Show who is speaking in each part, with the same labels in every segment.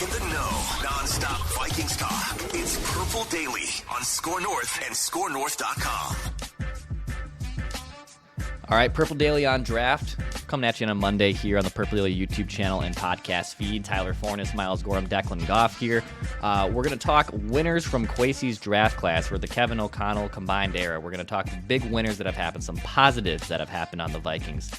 Speaker 1: In the know, non-stop Vikings talk. It's Purple Daily on Score North and ScoreNorth.com.
Speaker 2: All right, Purple Daily on draft. Coming at you on a Monday here on the Purple Daily YouTube channel and podcast feed. Tyler Fornes, Miles Gorham, Declan Goff here. We're going to talk winners from Kwesi's draft class for the Kevin O'Connell combined era. We're going to talk big winners that have happened, some positives that have happened on the Vikings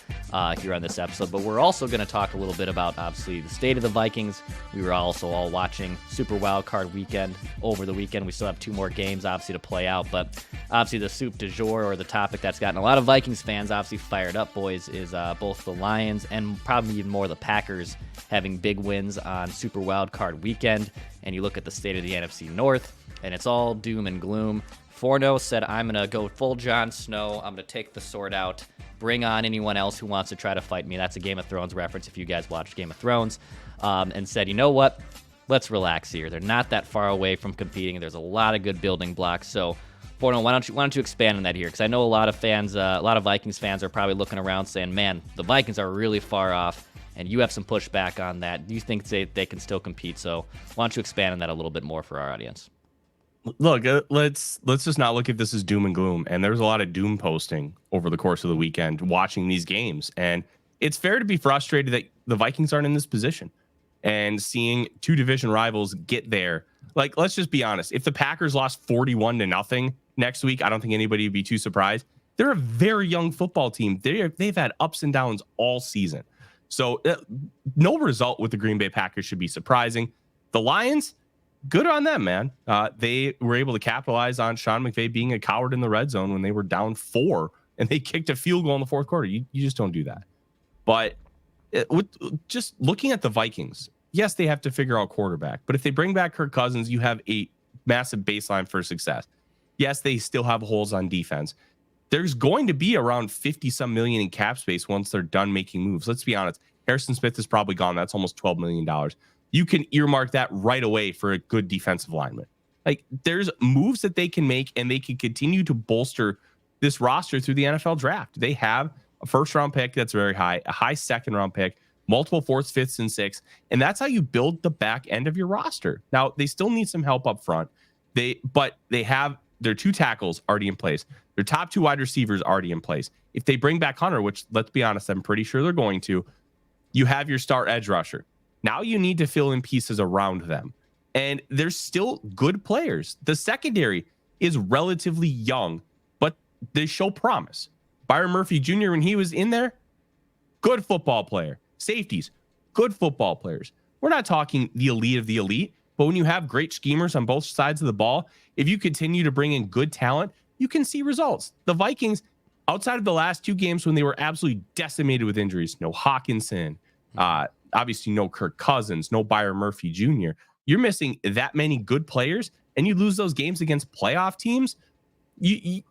Speaker 2: here on this episode. But we're also going to talk a little bit about, obviously, the state of the Vikings. We were also all watching Super Wildcard Weekend over the weekend. We still have 2 more games, obviously, to play out. But obviously, the soup du jour, or the topic that's gotten a lot of Vikings fans obviously fired up, boys, is both the Lions and probably even more the Packers having big wins on Super Wildcard Weekend. And you look at the state of the NFC North, and it's all doom and gloom. Forno said, I'm going to go full Jon Snow. I'm going to take the sword out. Bring on anyone else who wants to try to fight me. That's a Game of Thrones reference if you guys watch Game of Thrones. And said, you know what? Let's relax here. They're not that far away from competing. There's a lot of good building blocks. So, Forno, why don't you expand on that here? Because I know a lot of fans, a lot of Vikings fans are probably looking around saying, man, the Vikings are really far off, and you have some pushback on that. Do you think they can still compete? So why don't you expand on that a little bit more for our audience?
Speaker 3: Look, let's just not look at this as doom and gloom. And there's a lot of doom posting over the course of the weekend watching these games. And it's fair to be frustrated that the Vikings aren't in this position and seeing 2 division rivals get there. Like, let's just be honest. If the Packers lost 41-0 next week, I don't think anybody would be too surprised. They're a very young football team. They've had ups and downs all season. So no result with the Green Bay Packers should be surprising. The Lions, good on them, man. They were able to capitalize on Sean McVay being a coward in the red zone when they were down 4 and they kicked a field goal in the fourth quarter. You just don't do that. But just looking at the Vikings, yes, they have to figure out quarterback. But if they bring back Kirk Cousins, you have a massive baseline for success. Yes, they still have holes on defense. There's going to be around 50-some million in cap space once they're done making moves. Let's be honest. Harrison Smith is probably gone. That's almost $12 million. You can earmark that right away for a good defensive lineman. Like, there's moves that they can make, and they can continue to bolster this roster through the NFL draft. They have a first-round pick that's very high, a high second-round pick, multiple 4th, 5th, and 6th, and that's how you build the back end of your roster. Now, they still need some help up front. But they have their 2 tackles already in place. Their top 2 wide receivers already in place. If they bring back Hunter, which, let's be honest, I'm pretty sure they're going to, you have your star edge rusher. Now you need to fill in pieces around them. And there's still good players. The secondary is relatively young, but they show promise. Byron Murphy Jr., when he was in there, good football player. Safeties, good football players. We're not talking the elite of the elite, but when you have great schemers on both sides of the ball, if you continue to bring in good talent, you can see results. The Vikings, outside of the last 2 games when they were absolutely decimated with injuries, no Hawkinson, obviously no Kirk Cousins, no Byron Murphy Jr., you're missing that many good players, and you lose those games against playoff teams, you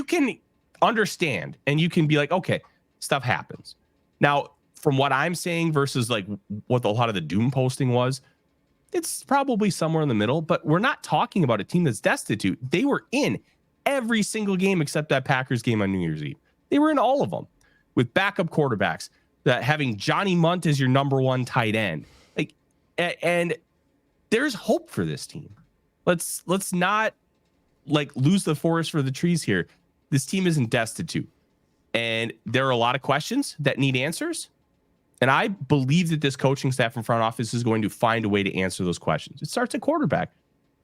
Speaker 3: can understand, and you can be like, okay, stuff happens. Now, from what I'm saying versus like what a lot of the doom posting was, it's probably somewhere in the middle, but we're not talking about a team that's destitute. They were in every single game except that Packers game on New Year's Eve. They were in all of them with backup quarterbacks, that having Johnny Munt as your number 1 tight end. Like, and there's hope for this team. Let's not like lose the forest for the trees here. This team isn't destitute, and there are a lot of questions that need answers. And I believe that this coaching staff and front office is going to find a way to answer those questions. It starts at quarterback.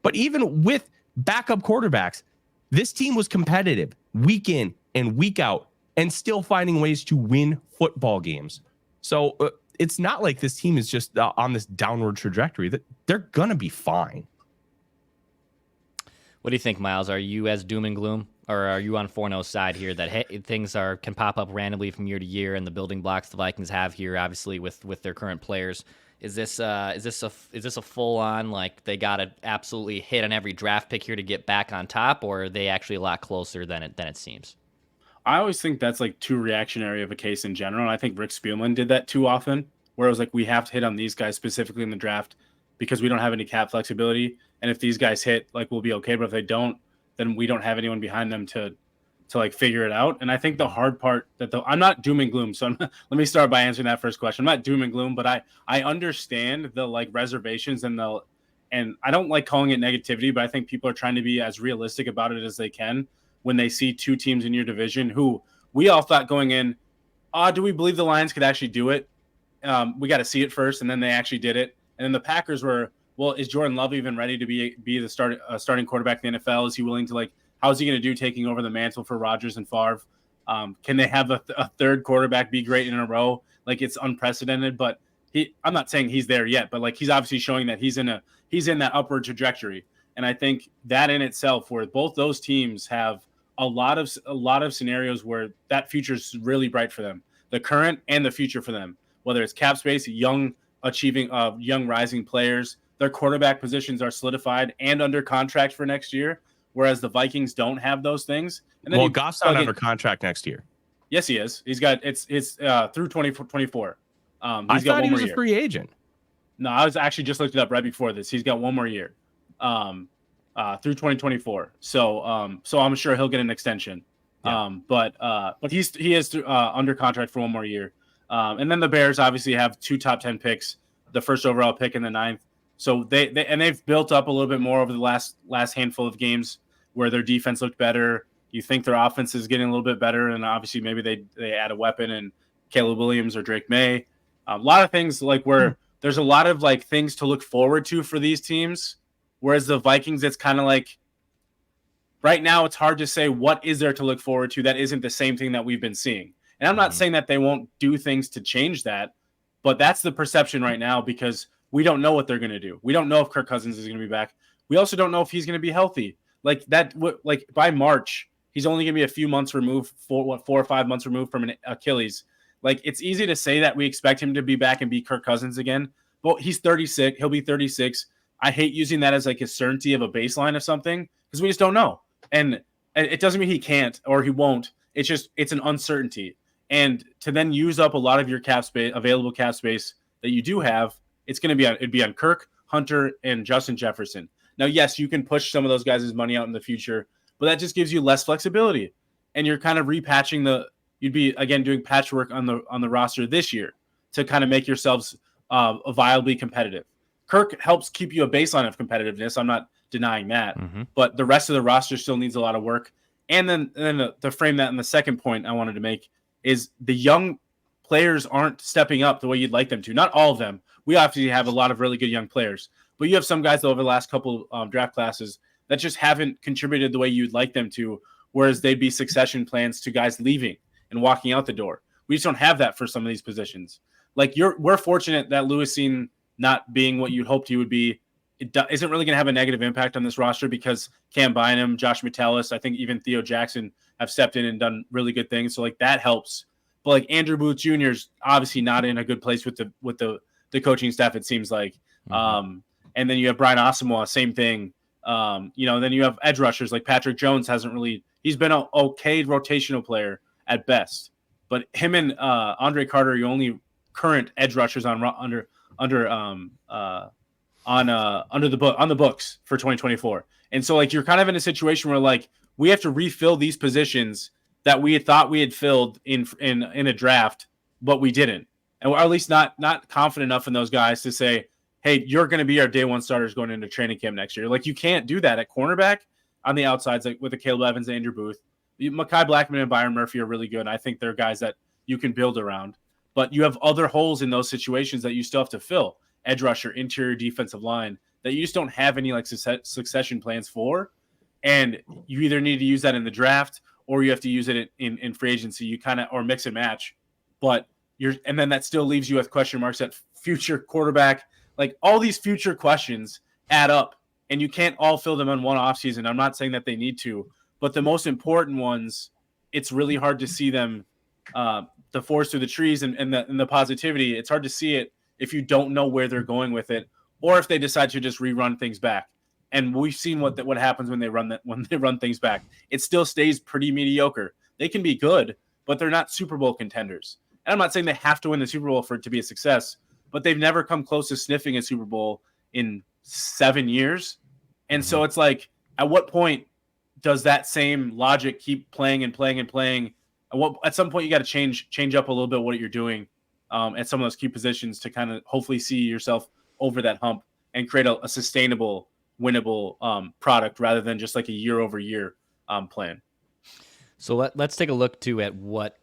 Speaker 3: But even with backup quarterbacks, this team was competitive week in and week out and still finding ways to win football games. So it's not like this team is just on this downward trajectory. That they're going to be fine.
Speaker 2: What do you think, Miles? Are you as doom and gloom? Or are you on Forno's side here that things can pop up randomly from year to year, and the building blocks the Vikings have here, obviously with their current players? Is this a full on, like, they got to absolutely hit on every draft pick here to get back on top, or are they actually a lot closer than it seems?
Speaker 4: I always think that's like too reactionary of a case in general. And I think Rick Spielman did that too often, where it was like, we have to hit on these guys specifically in the draft because we don't have any cap flexibility. And if these guys hit, like, we'll be okay. But if they don't, then we don't have anyone behind them to to like figure it out. And I think the hard part I'm not doom and gloom. So let me start by answering that first question. I'm not doom and gloom, but I understand the like reservations and I don't like calling it negativity, but I think people are trying to be as realistic about it as they can when they see two teams in your division who we all thought going in, do we believe the Lions could actually do it? We got to see it first, and then they actually did it. And then the Packers were, well, is Jordan Love even ready to be the starting quarterback in the NFL? Is he willing to how is he going to do taking over the mantle for Rodgers and Favre? Can they have a third quarterback be great in a row? Like, it's unprecedented, but I'm not saying he's there yet, but like he's obviously showing that he's in that upward trajectory. And I think that in itself, where both those teams have a lot of scenarios where that future is really bright for them, the current and the future for them, whether it's cap space, young rising players, their quarterback positions are solidified and under contract for next year, whereas the Vikings don't have those things. And then
Speaker 3: Goff's not under contract next year.
Speaker 4: Yes, he is. He's got it's through 2024.
Speaker 3: I thought he was a free agent.
Speaker 4: No, I was actually just looked it up right before this. He's got one more year, through 2024. So I'm sure he'll get an extension.
Speaker 3: Yeah.
Speaker 4: But he is under contract for one more year. And then the Bears obviously have 2 top 10 picks, the first overall pick and the 9th. So they've built up a little bit more over the last handful of games where their defense looked better. You think their offense is getting a little bit better, and obviously maybe they add a weapon in Caleb Williams or Drake May. A lot of things like where there's a lot of like things to look forward to for these teams, whereas the Vikings, it's kind of like right now it's hard to say what is there to look forward to that isn't the same thing that we've been seeing. And I'm not saying that they won't do things to change that, but that's the perception right now because we don't know what they're going to do. We don't know if Kirk Cousins is going to be back. We also don't know if he's going to be healthy. Like that, like by March, he's only going to be a few months removed, 4 or 5 months removed from an Achilles. Like, it's easy to say that we expect him to be back and be Kirk Cousins again, but he's 36. He'll be 36. I hate using that as like a certainty of a baseline of something because we just don't know. And it doesn't mean he can't or he won't. It's an uncertainty. And to then use up a lot of your available cap space that you do have, it'd be on Kirk, Hunter, and Justin Jefferson. Now, yes, you can push some of those guys' money out in the future, but that just gives you less flexibility. And you're kind of repatching you'd be again doing patchwork on the roster this year to kind of make yourselves viably competitive. Kirk helps keep you a baseline of competitiveness. I'm not denying that, but the rest of the roster still needs a lot of work. And then to frame that in the second point I wanted to make is the young players aren't stepping up the way you'd like them to. Not all of them. We obviously have a lot of really good young players, but you have some guys over the last couple draft classes that just haven't contributed the way you'd like them to, whereas they'd be succession plans to guys leaving and walking out the door. We just don't have that for some of these positions. Like we're fortunate that Lewis Cine not being what you'd hoped he would be, isn't really going to have a negative impact on this roster because Cam Bynum, Josh Metellus, I think even Theo Jackson have stepped in and done really good things. So like that helps. But like Andrew Booth Jr. is obviously not in a good place with the coaching staff, it seems like. And then you have Brian Asamoah, same thing. Then you have edge rushers like Patrick Jones he's been an okay rotational player at best. But him and Andre Carter are your only current edge rushers on the books for 2024. And so like you're kind of in a situation where like we have to refill these positions that we had thought we had filled in a draft, but we didn't. And we're at least not confident enough in those guys to say, hey, you're going to be our day one starters going into training camp next year. Like you can't do that at cornerback on the outsides, like with the Caleb Evans and Andrew Booth. Mekhi Blackman and Byron Murphy are really good. I think they're guys that you can build around, but you have other holes in those situations that you still have to fill. Edge rusher, interior defensive line that you just don't have any like succession plans for. And you either need to use that in the draft or you have to use it in free agency. You kind of, or mix and match, but and then that still leaves you with question marks at future quarterback. Like all these future questions add up and you can't all fill them in one offseason. I'm not saying that they need to, but the most important ones, it's really hard to see them, the forest through the trees and the positivity. It's hard to see it if you don't know where they're going with it, or if they decide to just rerun things back. And we've seen what happens when they run things back. It still stays pretty mediocre. They can be good, but they're not Super Bowl contenders. And I'm not saying they have to win the Super Bowl for it to be a success, but they've never come close to sniffing a Super Bowl in 7 years. And so it's like, at what point does that same logic keep playing and playing and playing? At some point, you got to change up a little bit what you're doing at some of those key positions to kind of hopefully see yourself over that hump and create a sustainable, winnable product rather than just like a year-over-year plan.
Speaker 2: So let's take a look too at what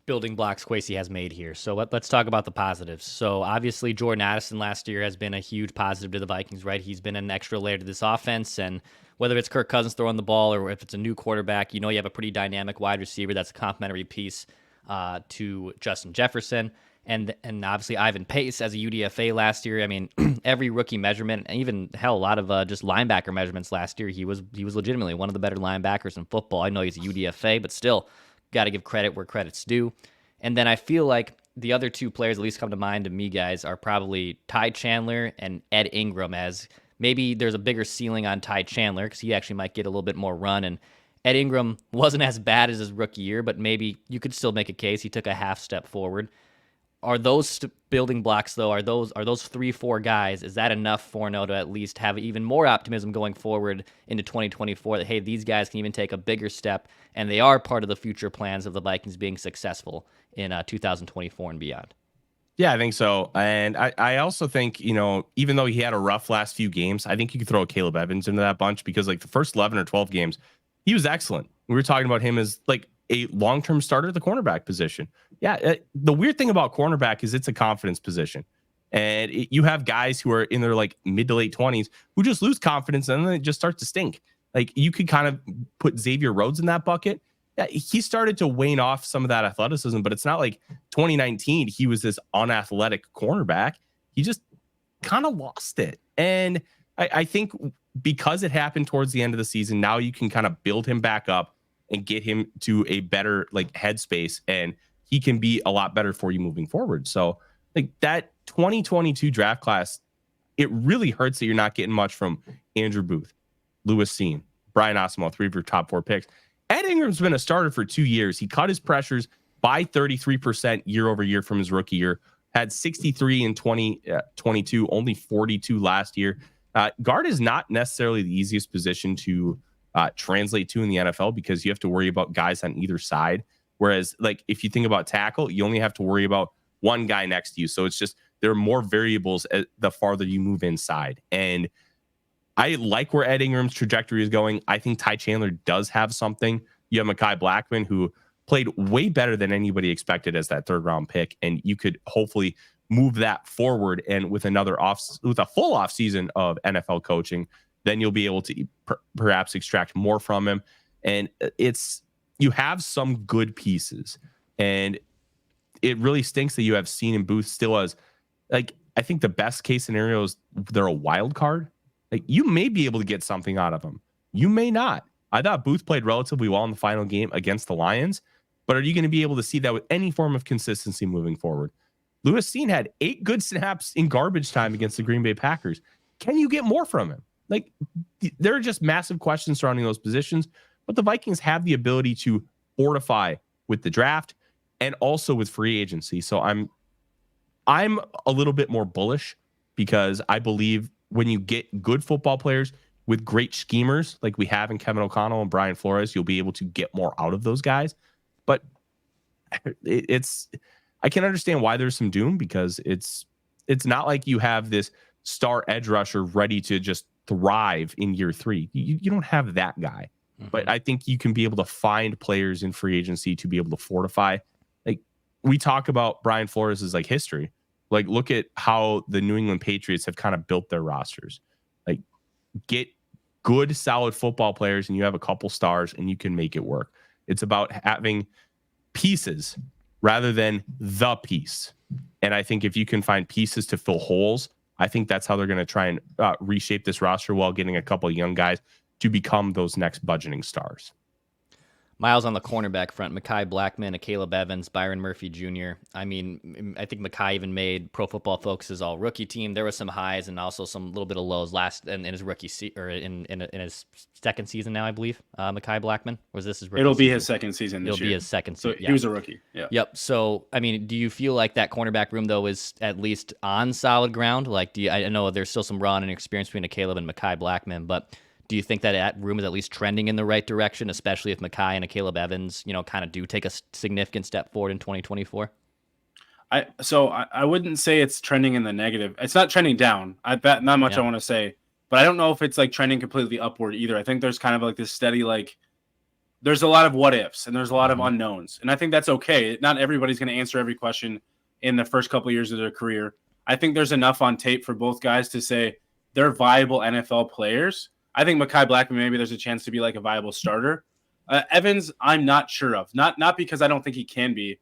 Speaker 2: building blocks Kwesi has made here. So let's talk about the positives. So obviously Jordan Addison last year has been a huge positive to the Vikings, right? He's been an extra layer to this offense, and whether it's Kirk Cousins throwing the ball or if it's a new quarterback, you have a pretty dynamic wide receiver that's a complementary piece to Justin Jefferson. And obviously Ivan Pace as a UDFA last year. I mean, every rookie measurement, and even a lot of just linebacker measurements last year, he was legitimately one of the better linebackers in football. I know he's a UDFA, but still, got to give credit where credit's due. And then I feel like the other two players at least come to mind to me, guys, are probably Ty Chandler and Ed Ingram, as maybe there's a bigger ceiling on Ty Chandler because he actually might get a little bit more run. And Ed Ingram wasn't as bad as his rookie year, but maybe you could still make a case he took a half step forward. Are those building blocks, though, are those 3-4 guys, is that enough for to at least have even more optimism going forward into 2024 that, hey, these guys can even take a bigger step and they are part of the future plans of the Vikings being successful in 2024 and beyond?
Speaker 3: Yeah, I think so. And I also think, even though he had a rough last few games, I think you could throw Caleb Evans into that bunch because like the first 11 or 12 games, he was excellent. We were talking about him as like a long-term starter at the cornerback position. Yeah, the weird thing about cornerback is it's a confidence position. And you have guys who are in their like mid to late 20s who just lose confidence and then it just starts to stink. Like you could kind of put Xavier Rhodes in that bucket. Yeah, he started to wane off some of that athleticism, but it's not like 2019 he was this unathletic cornerback. He just kind of lost it. And I think because it happened towards the end of the season, now you can kind of build him back up and get him to a better like headspace, and he can be a lot better for you moving forward. So like that 2022 draft class, it really hurts that you're not getting much from Andrew Booth, Lewis Cine, Brian Asamoah, 3 of your top 4 picks. Ed Ingram's been a starter for 2 years. He cut his pressures by 33% year over year from his rookie year, had 63 in 2022, only 42 last year. Guard is not necessarily the easiest position to translate to in the NFL because you have to worry about guys on either side. Whereas like if you think about tackle, you only have to worry about one guy next to you. So it's just there are more variables the farther you move inside. And I like where Ed Ingram's trajectory is going. I think Ty Chandler does have something. You have Mekhi Blackmon, who played way better than anybody expected as that 3rd round pick. And you could hopefully move that forward. And with with a full off season of NFL coaching, then you'll be able to perhaps extract more from him. And you have some good pieces. And it really stinks that you have Cine and Booth still as, like, I think the best case scenario is they're a wild card. Like, you may be able to get something out of them. You may not. I thought Booth played relatively well in the final game against the Lions, but are you going to be able to see that with any form of consistency moving forward? Lewis Cine had 8 good snaps in garbage time against the Green Bay Packers. Can you get more from him? Like, there are just massive questions surrounding those positions, but the Vikings have the ability to fortify with the draft and also with free agency. So I'm a little bit more bullish because I believe when you get good football players with great schemers like we have in Kevin O'Connell and Brian Flores, you'll be able to get more out of those guys. But I can understand why there's some doom because it's not like you have this star edge rusher ready to just thrive in year 3. You don't have that guy. Mm-hmm. But I think you can be able to find players in free agency to be able to fortify. Like we talk about Brian Flores' like history. Like look at how the New England Patriots have kind of built their rosters. Like get good, solid football players and you have a couple stars and you can make it work. It's about having pieces rather than the piece. And I think if you can find pieces to fill holes, I think that's how they're going to try and reshape this roster while getting a couple of young guys to become those next budgeting stars.
Speaker 2: Miles on the cornerback front, Mekhi Blackmon, Caleb Evans, Byron Murphy Jr. I mean, I think Mekhi even made Pro Football Focus's all-rookie team. There was some highs and also some little bit of lows in his rookie or in his second season now, I believe. Mekhi Blackmon, was this his rookie?
Speaker 4: It'll be
Speaker 2: season?
Speaker 4: his second season this year.
Speaker 2: It'll be his second season.
Speaker 4: So he was a rookie. Yeah.
Speaker 2: Yep. So I mean, do you feel like that cornerback room though is at least on solid ground? Like, I know there's still some raw and experience between Caleb and Mekhi Blackmon, but Do you think that room is at least trending in the right direction, especially if Mekhi and Caleb Evans, kind of do take a significant step forward in 2024?
Speaker 4: I wouldn't say it's trending in the negative. It's not trending down. Not much
Speaker 2: Yeah.
Speaker 4: I want to say, but I don't know if it's like trending completely upward either. I think there's kind of like this steady, like there's a lot of what ifs and there's a lot of unknowns. And I think that's okay. Not everybody's going to answer every question in the first couple of years of their career. I think there's enough on tape for both guys to say they're viable NFL players. I think Mekhi Blackman, maybe there's a chance to be like a viable starter. Evans, I'm not sure of. Not because I don't think he can be.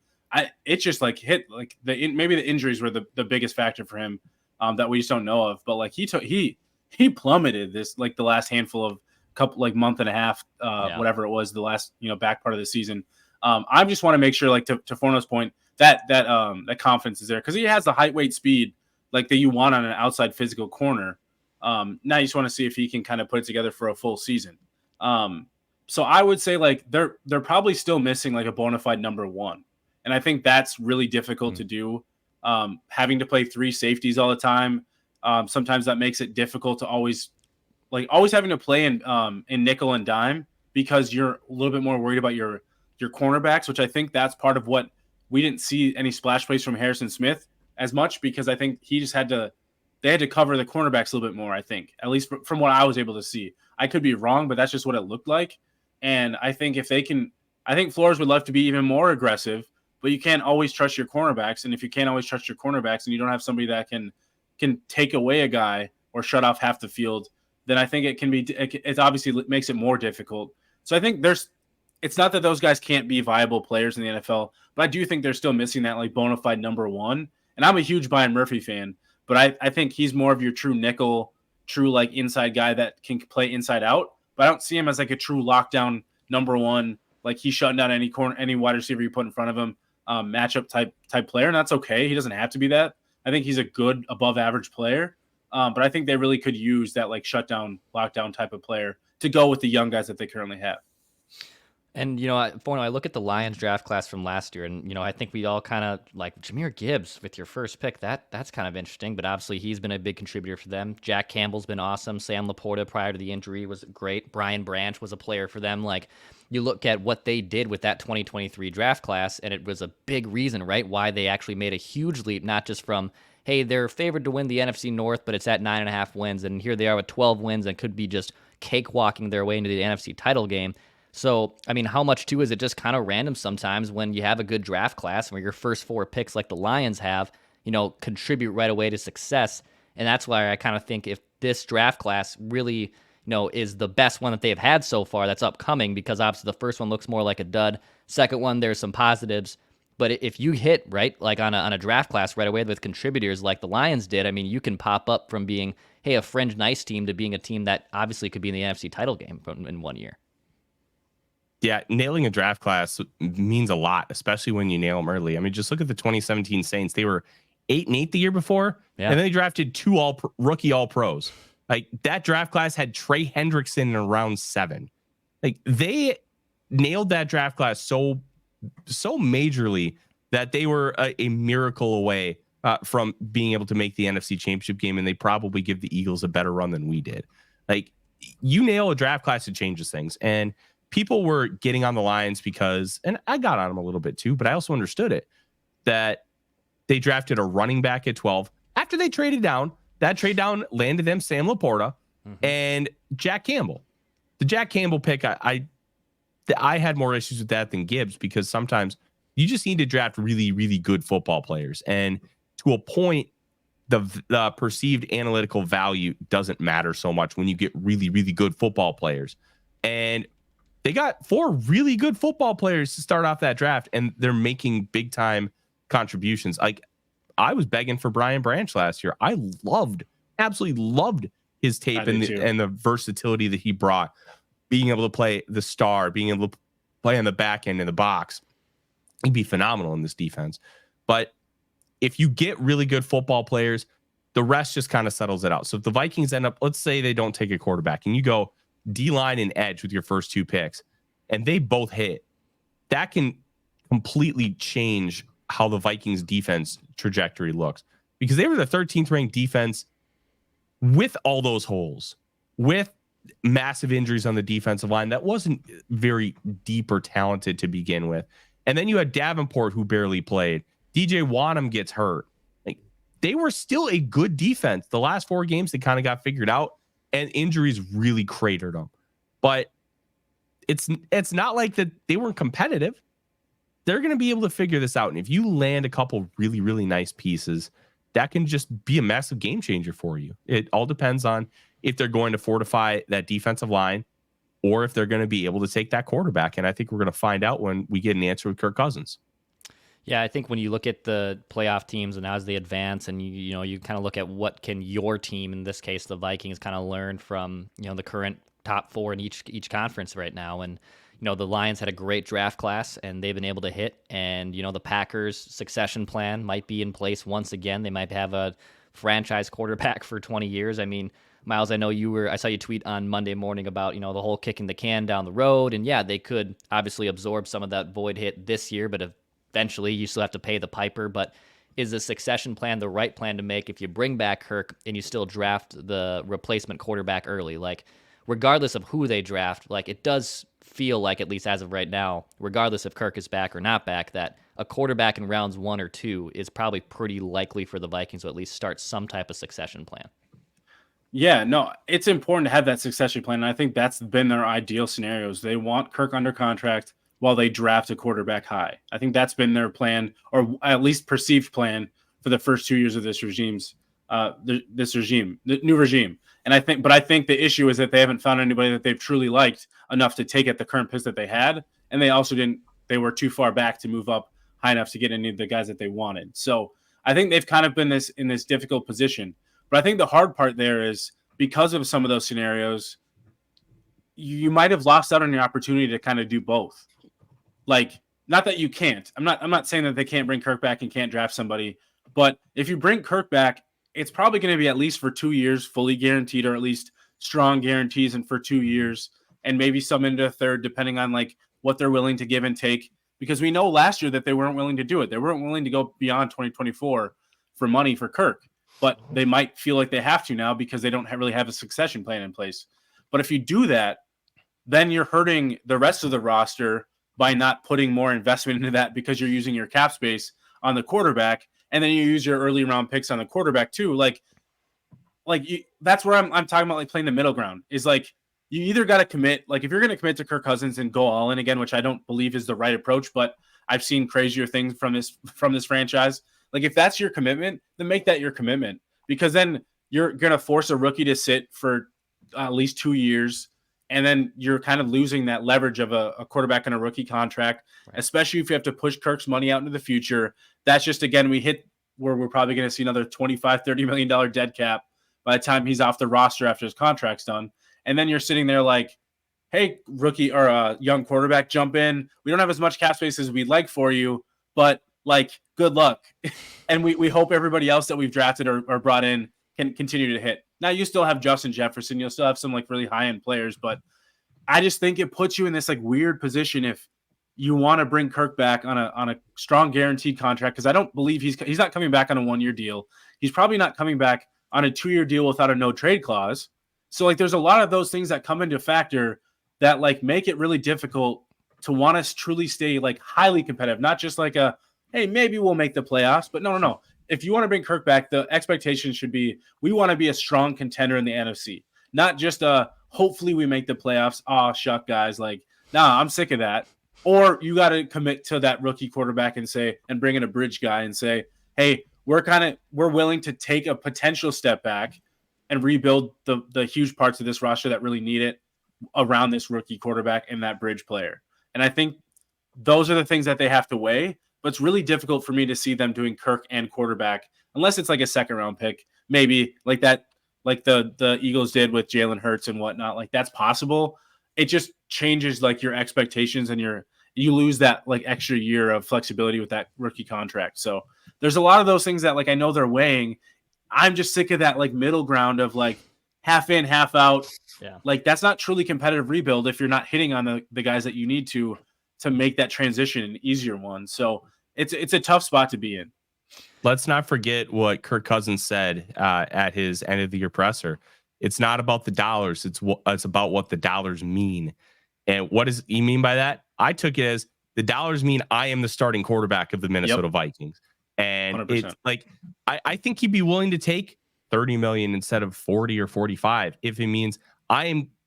Speaker 4: It just like hit like maybe the injuries were the biggest factor for him that we just don't know of. But like he plummeted this like the last handful of couple like month and a half, whatever it was, the last back part of the season. I just want to make sure, like to Forno's point, that confidence is there because he has the height, weight, speed like that you want on an outside physical corner. Now you just want to see if he can kind of put it together for a full season. So I would say like they're probably still missing like a bona fide number one. And I think that's really difficult to do. Having to play three safeties all the time. Sometimes that makes it difficult to always having to play in nickel and dime because you're a little bit more worried about your cornerbacks, which I think that's part of what we didn't see any splash plays from Harrison Smith as much because I think they had to cover the cornerbacks a little bit more, I think, at least from what I was able to see. I could be wrong, but that's just what it looked like. And I think I think Flores would love to be even more aggressive, but you can't always trust your cornerbacks. And if you can't always trust your cornerbacks and you don't have somebody that can take away a guy or shut off half the field, then I think it obviously makes it more difficult. So I think it's not that those guys can't be viable players in the NFL, but I do think they're still missing that like bona fide number one. And I'm a huge Byron Murphy fan, but I think he's more of your true nickel, true like inside guy that can play inside out. But I don't see him as like a true lockdown number one. Like he's shutting down any wide receiver you put in front of him, matchup type player, and that's okay. He doesn't have to be that. I think he's a good above average player, but I think they really could use that like shutdown, lockdown type of player to go with the young guys that they currently have.
Speaker 2: And, I look at the Lions draft class from last year, and, I think we all kind of like Jahmyr Gibbs with your first pick. That's kind of interesting, but obviously he's been a big contributor for them. Jack Campbell's been awesome. Sam Laporta prior to the injury was great. Brian Branch was a player for them. Like, you look at what they did with that 2023 draft class, and it was a big reason, right, why they actually made a huge leap, not just from, hey, they're favored to win the NFC North, but it's at 9.5 wins, and here they are with 12 wins and could be just cakewalking their way into the NFC title game. So, I mean, how much, too, is it just kind of random sometimes when you have a good draft class where your first 4 picks like the Lions have, contribute right away to success? And that's why I kind of think if this draft class really, is the best one that they've had so far that's upcoming, because obviously the first one looks more like a dud. Second one, there's some positives. But if you hit, right, like on a draft class right away with contributors like the Lions did, I mean, you can pop up from being, hey, a fringe nice team to being a team that obviously could be in the NFC title game in 1 year.
Speaker 3: Yeah, nailing a draft class means a lot, especially when you nail them early. I mean, just look at the 2017 Saints. They were 8-8 the year before, and then they drafted 2 rookie All-Pros. Like, that draft class had Trey Hendrickson in round 7. Like, they nailed that draft class so majorly that they were a miracle away from being able to make the NFC Championship game, and they probably give the Eagles a better run than we did. Like, you nail a draft class, it changes things. And people were getting on the Lions because, and I got on them a little bit too, but I also understood it, that they drafted a running back at 12. After they traded down, that trade down landed them Sam Laporta and Jack Campbell. The Jack Campbell pick, I had more issues with that than Gibbs, because sometimes you just need to draft really, really good football players. And to a point, the perceived analytical value doesn't matter so much when you get really, really good football players. And they got 4 really good football players to start off that draft, and they're making big time contributions. Like, I was begging for Brian Branch last year. I absolutely loved his tape and the versatility that he brought, being able to play the star, being able to play on the back end in the box. He'd be phenomenal in this defense. But if you get really good football players, the rest just kind of settles it out. So if the Vikings end up, let's say they don't take a quarterback and you go D-line and edge with your first 2 picks, and they both hit, that can completely change how the Vikings defense trajectory looks, because they were the 13th ranked defense with all those holes, with massive injuries on the defensive line that wasn't very deep or talented to begin with. And then you had Davenport, who barely played. DJ Wanham gets hurt. Like, they were still a good defense. The last 4 games, they kind of got figured out, and injuries really cratered them. But it's not like that they weren't competitive. They're going to be able to figure this out. And if you land a couple really, really nice pieces, that can just be a massive game changer for you. It all depends on if they're going to fortify that defensive line or if they're going to be able to take that quarterback. And I think we're going to find out when we get an answer with Kirk Cousins.
Speaker 2: Yeah, I think when you look at the playoff teams and as they advance, and you kind of look at what can your team, in this case the Vikings, kind of learn from the current top 4 in each conference right now. And the Lions had a great draft class and they've been able to hit. And the Packers' succession plan might be in place once again. They might have a franchise quarterback for 20 years. I mean, Miles, I saw you tweet on Monday morning about, the whole kicking the can down the road. And yeah, they could obviously absorb some of that void hit this year, but eventually you still have to pay the piper. But is the succession plan the right plan to make if you bring back Kirk and you still draft the replacement quarterback early? Like, regardless of who they draft, like, it does feel like, at least as of right now, regardless if Kirk is back or not back, that a quarterback in rounds 1 or 2 is probably pretty likely for the Vikings to at least start some type of succession plan.
Speaker 4: Yeah, no, it's important to have that succession plan. And I think that's been their ideal scenarios. They want Kirk under contract while they draft a quarterback high. I think that's been their plan, or at least perceived plan, for the first 2 years of this the new regime. And I think the issue is that they haven't found anybody that they've truly liked enough to take at the current pick that they had. And they also they were too far back to move up high enough to get any of the guys that they wanted. So I think they've kind of been in this difficult position. But I think the hard part there is, because of some of those scenarios, you might have lost out on your opportunity to kind of do both. Like, not that you can't. I'm not saying that they can't bring Kirk back and can't draft somebody, but if you bring Kirk back, it's probably going to be at least for 2 years, fully guaranteed, or at least strong guarantees, and for 2 years, and maybe some into a third, depending on like what they're willing to give and take. Because we know last year that they weren't willing to do it. They weren't willing to go beyond 2024 for money for Kirk, but they might feel like they have to now because they don't really have a succession plan in place. But if you do that, then you're hurting the rest of the roster by not putting more investment into that, because you're using your cap space on the quarterback, and then you use your early round picks on the quarterback too. That's where I'm talking about, like, playing the middle ground. Is like, you either got to commit, like, if you're going to commit to Kirk Cousins and go all in again, which I don't believe is the right approach, but I've seen crazier things from this franchise. Like, if that's your commitment, then make that your commitment, because then you're going to force a rookie to sit for at least 2 years. And then you're kind of losing that leverage of a quarterback on a rookie contract, right, especially if you have to push Kirk's money out into the future. That's just, again, we hit where we're probably going to see another $25-30 million dead cap by the time he's off the roster after his contract's done. And then you're sitting there like, hey, rookie or young quarterback, jump in. We don't have as much cap space as we'd like for you, but like, good luck. And we hope everybody else that we've drafted or brought in can continue to hit. Now, you still have Justin Jefferson. You'll still have some like really high-end players, but I just think it puts you in this like weird position if you want to bring Kirk back on a strong guaranteed contract, because I don't believe he's not coming back on a 1-year deal. He's probably not coming back on a 2-year deal without a no-trade clause. So like, there's a lot of those things that come into factor that like make it really difficult to want to truly stay like highly competitive, not just like a, hey, maybe we'll make the playoffs, but no. If you want to bring Kirk back, the expectation should be, we want to be a strong contender in the NFC, not just hopefully we make the playoffs. Oh, shuck, guys. Like, nah, I'm sick of that. Or you got to commit to that rookie quarterback and bring in a bridge guy and say, hey, we're willing to take a potential step back and rebuild the huge parts of this roster that really need it around this rookie quarterback and that bridge player. And I think those are the things that they have to weigh. But it's really difficult for me to see them doing Kirk and quarterback, unless it's like a 2nd-round pick, maybe like that, like the Eagles did with Jalen Hurts and whatnot. Like, that's possible. It just changes like your expectations, and you lose that like extra year of flexibility with that rookie contract. So there's a lot of those things that like I know they're weighing. I'm just sick of that like middle ground of like half in, half out.
Speaker 2: Yeah.
Speaker 4: Like, that's not truly competitive rebuild if you're not hitting on the guys that you need to make that transition an easier one. So it's a tough spot to be in.
Speaker 3: Let's not forget what Kirk Cousins said at his end of the year presser. It's not about the dollars. It's about what the dollars mean. And what does he mean by that? I took it as the dollars mean I am the starting quarterback of the Minnesota Vikings. And
Speaker 4: 100%.
Speaker 3: it's like, I think he'd be willing to take 30 million instead of 40 or 45 if it means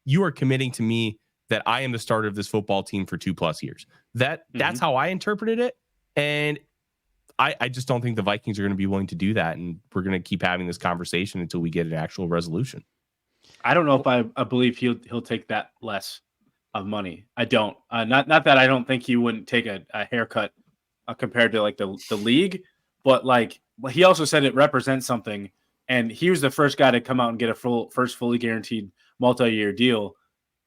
Speaker 3: you are committing to me that I am the starter of this football team for 2+ years. That's how I interpreted it. And I just don't think the Vikings are going to be willing to do that. And we're going to keep having this conversation until we get an actual resolution.
Speaker 4: I don't know if I believe he'll take that less of money. I don't. Not that I don't think he wouldn't take a haircut compared to like the league, but like he also said it represents something. And he was the first guy to come out and get a fully guaranteed multi-year deal.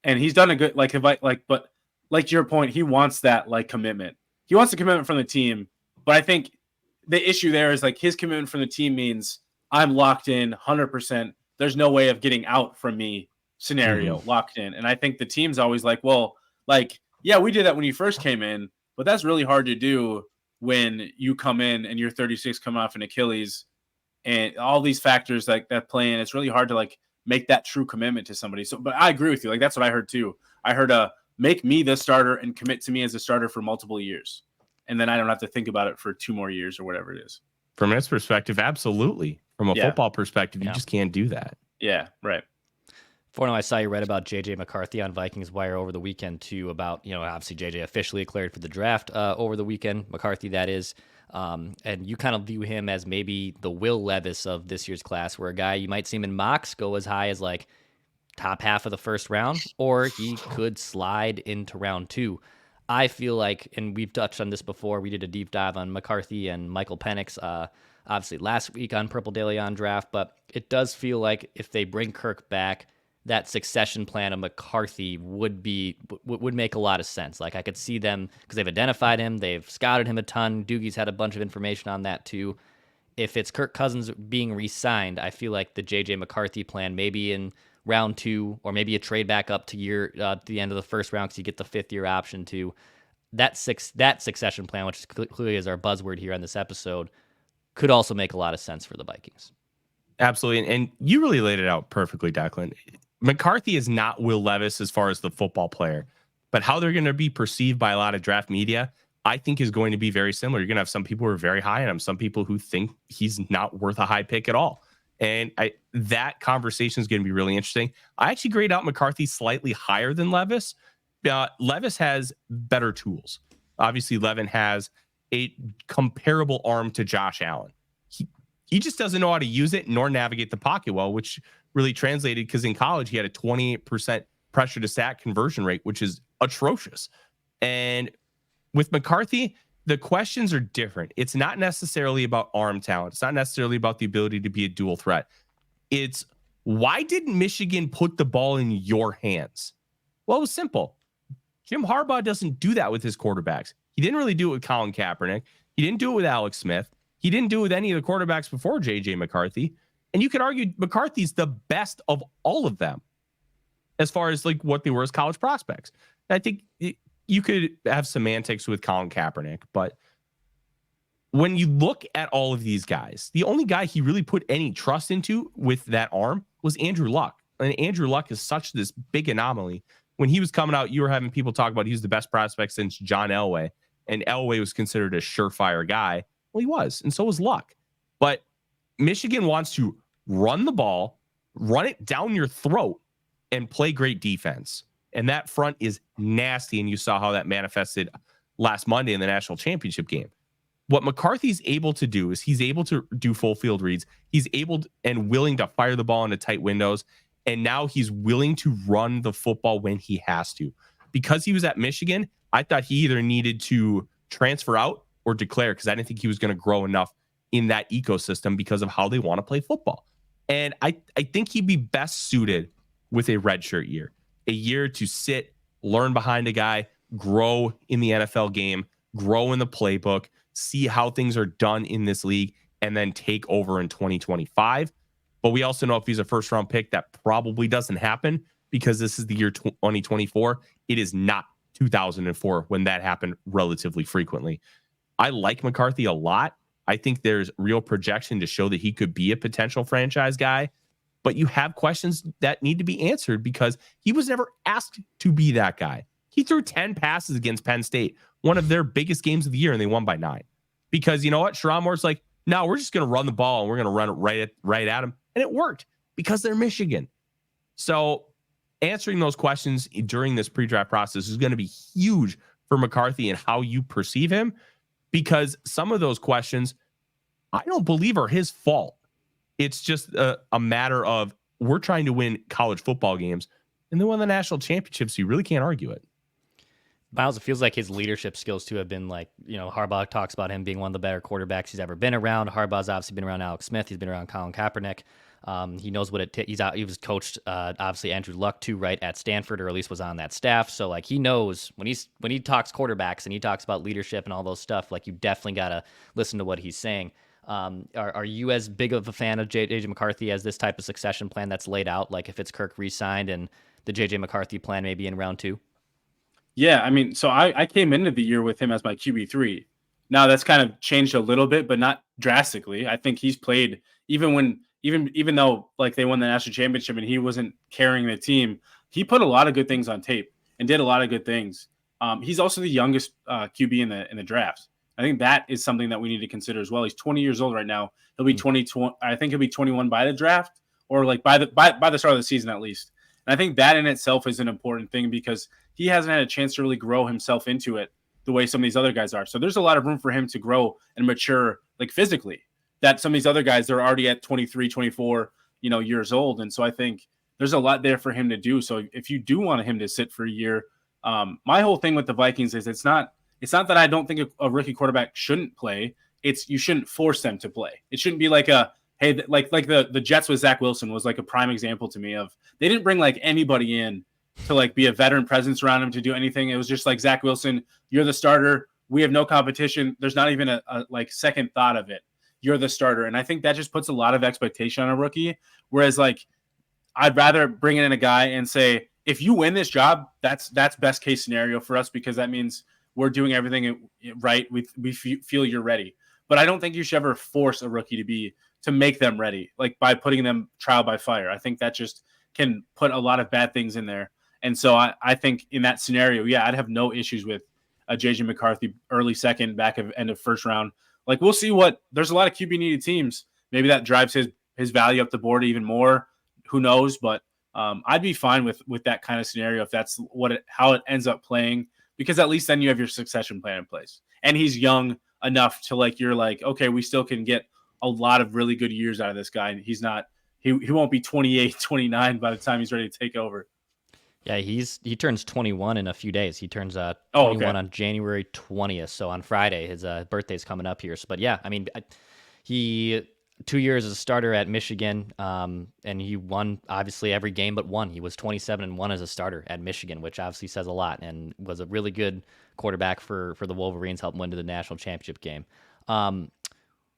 Speaker 4: And he's done a good, but like to your point, he wants that like commitment. He wants the commitment from the team. But I think the issue there is like his commitment from the team means I'm locked in 100%. There's no way of getting out from me scenario, locked in. And I think the team's always like, well, like, yeah, we did that when you first came in, but that's really hard to do when you come in and you're 36 coming off an Achilles and all these factors like that play in. It's really hard to like make that true commitment to somebody. So, but I agree with you. Like, that's what I heard too. I heard make me the starter and commit to me as a starter for multiple years. And then I don't have to think about it for 2 more years or whatever it is.
Speaker 3: From its perspective, absolutely. From a football perspective, you just can't do that.
Speaker 4: Yeah, right.
Speaker 2: Forno, I saw you read about JJ McCarthy on Vikings Wire over the weekend too, about, obviously JJ officially declared for the draft over the weekend, McCarthy that is. And you kind of view him as maybe the Will Levis of this year's class, where a guy you might see him in mocks go as high as like top half of the first round, or he could slide into round 2. I feel like, and we've touched on this before, we did a deep dive on McCarthy and Michael Penix, obviously last week on Purple Daily on Draft, but it does feel like if they bring Kirk back, that succession plan of McCarthy would make a lot of sense. Like I could see them, because they've identified him, they've scouted him a ton. Doogie's had a bunch of information on that too. If it's Kirk Cousins being re-signed, I feel like the JJ McCarthy plan, maybe in round 2, or maybe a trade back up to the end of the first round because you get the 5th-year option to that succession plan, which clearly is our buzzword here on this episode, could also make a lot of sense for the Vikings.
Speaker 3: Absolutely. And you really laid it out perfectly, Declan. McCarthy is not Will Levis as far as the football player, but how they're going to be perceived by a lot of draft media, I think is going to be very similar. You're going to have some people who are very high on him, some people who think he's not worth a high pick at all. And that conversation is going to be really interesting. I actually grade out McCarthy slightly higher than Levis. Levis has better tools. Obviously, Levin has a comparable arm to Josh Allen. He just doesn't know how to use it nor navigate the pocket well, which really translated because in college he had a 28% pressure to sack conversion rate, which is atrocious. And with McCarthy, the questions are different. It's not necessarily about arm talent. It's not necessarily about the ability to be a dual threat. It's why didn't Michigan put the ball in your hands? Well, it was simple. Jim Harbaugh doesn't do that with his quarterbacks. He didn't really do it with Colin Kaepernick. He didn't do it with Alex Smith. He didn't do it with any of the quarterbacks before J.J. McCarthy. And you could argue McCarthy's the best of all of them as far as like what they were as college prospects. I think you could have semantics with Colin Kaepernick, but when you look at all of these guys, the only guy he really put any trust into with that arm was Andrew Luck. And Andrew Luck is such this big anomaly. When he was coming out, you were having people talk about he's the best prospect since John Elway, and Elway was considered a surefire guy. Well, he was, and so was Luck. But Michigan wants to run the ball, run it down your throat, and play great defense. And that front is nasty, and you saw how that manifested last Monday in the national championship game. What McCarthy's able to do is he's able to do full field reads. He's able and willing to fire the ball into tight windows, and now he's willing to run the football when he has to. Because he was at Michigan, I thought he either needed to transfer out or declare, because I didn't think he was going to grow enough in that ecosystem because of how they want to play football. And I think he'd be best suited with a redshirt year, a year to sit, learn behind a guy, grow in the NFL game, grow in the playbook, see how things are done in this league, and then take over in 2025. But we also know if he's a first round pick, that probably doesn't happen because this is the year 2024. It is not 2004 when that happened relatively frequently. I like McCarthy a lot. I think there's real projection to show that he could be a potential franchise guy. but you have questions that need to be answered because he was never asked to be that guy. He threw 10 passes against Penn State, one of their biggest games of the year, and they won by 9. Because you know what? Sherrod Moore's like, no, we're just going to run the ball and we're going to run it right at him. And it worked because they're Michigan. So answering those questions during this pre-draft process is going to be huge for McCarthy and how you perceive him, because some of those questions I don't believe are his fault. It's just a matter of we're trying to win college football games, and then win the national championships. So you really can't argue it.
Speaker 2: Miles, it feels like his leadership skills too have been like, Harbaugh talks about him being one of the better quarterbacks he's ever been around. Harbaugh's obviously been around Alex Smith. He's been around Colin Kaepernick. He knows what it takes. He was coached, obviously Andrew Luck too, right, at Stanford, or at least was on that staff. So like he knows when he talks quarterbacks and he talks about leadership and all those stuff, like you definitely got to listen to what he's saying. Are you as big of a fan of JJ McCarthy as this type of succession plan that's laid out? Like if it's Kirk re-signed and the JJ McCarthy plan maybe in round 2?
Speaker 4: Yeah, I mean, so I came into the year with him as my QB3. Now that's kind of changed a little bit, but not drastically. I think he's played even though like they won the national championship and he wasn't carrying the team, he put a lot of good things on tape and did a lot of good things. He's also the youngest QB in the draft. I think that is something that we need to consider as well. He's 20 years old right now. He'll be 20. I think he'll be 21 by the draft, or like by the start of the season at least. And I think that in itself is an important thing because he hasn't had a chance to really grow himself into it the way some of these other guys are. So there's a lot of room for him to grow and mature, like physically, that some of these other guys, they're already at 23, 24, years old. And so I think there's a lot there for him to do. So if you do want him to sit for a year, my whole thing with the Vikings is it's not that I don't think a rookie quarterback shouldn't play. It's you shouldn't force them to play. It shouldn't be like like the Jets with Zach Wilson was like a prime example to me of they didn't bring like anybody in to like be a veteran presence around him to do anything. It was just like, Zach Wilson, you're the starter. We have no competition. There's not even a like second thought of it. You're the starter. And I think that just puts a lot of expectation on a rookie. Whereas like, I'd rather bring in a guy and say, if you win this job, that's best case scenario for us, because that means we're doing everything right. We feel you're ready. But I don't think you should ever force a rookie to make them ready, like by putting them trial by fire. I think that just can put a lot of bad things in there. And so I think in that scenario, yeah, I'd have no issues with a JJ McCarthy early second, back of end of first round. Like we'll see there's a lot of QB needed teams. Maybe that drives his value up the board even more. Who knows? But I'd be fine with that kind of scenario if that's how it ends up playing, because at least then you have your succession plan in place. And he's young enough to you're like, okay, we still can get a lot of really good years out of this guy. And he won't be 28, 29 by the time he's ready to take over.
Speaker 2: Yeah, he turns 21 in a few days. He turns 21 on January 20th. So on Friday, his birthday's coming up here. So, but yeah, I mean, he 2 years as a starter at Michigan, and he won obviously every game but one. He was 27-1 as a starter at Michigan, which obviously says a lot, and was a really good quarterback for the Wolverines, helped win to the national championship game.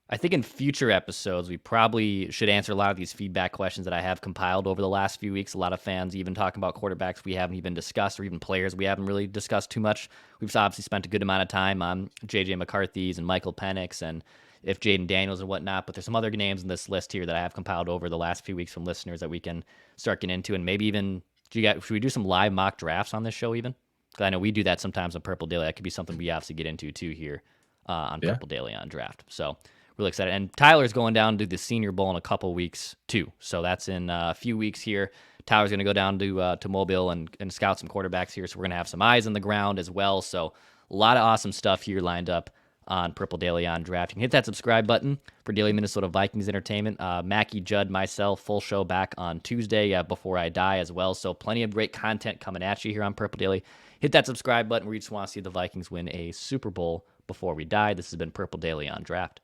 Speaker 2: I think in future episodes, we probably should answer a lot of these feedback questions that I have compiled over the last few weeks. A lot of fans even talking about quarterbacks we haven't even discussed, or even players we haven't really discussed too much. We've obviously spent a good amount of time on J.J. McCarthy's and Michael Penix and if Jaden Daniels and whatnot, but there's some other names in this list here that I have compiled over the last few weeks from listeners that we can start getting into, and maybe even, should we do some live mock drafts on this show even? Because I know we do that sometimes on Purple Daily. That could be something we obviously get into too here on Purple Daily on Draft. So really excited. And Tyler's going down to the Senior Bowl in a couple weeks too. So that's in a few weeks here. Tyler's going to go down to Mobile and scout some quarterbacks here. So we're going to have some eyes on the ground as well. So a lot of awesome stuff here lined up on Purple Daily on Draft. You can hit that subscribe button for daily Minnesota Vikings entertainment. Mackie, Judd, myself, full show back on Tuesday before I die as well. So plenty of great content coming at you here on Purple Daily. Hit that subscribe button. We just want to see the Vikings win a Super Bowl before we die. This has been Purple Daily on Draft.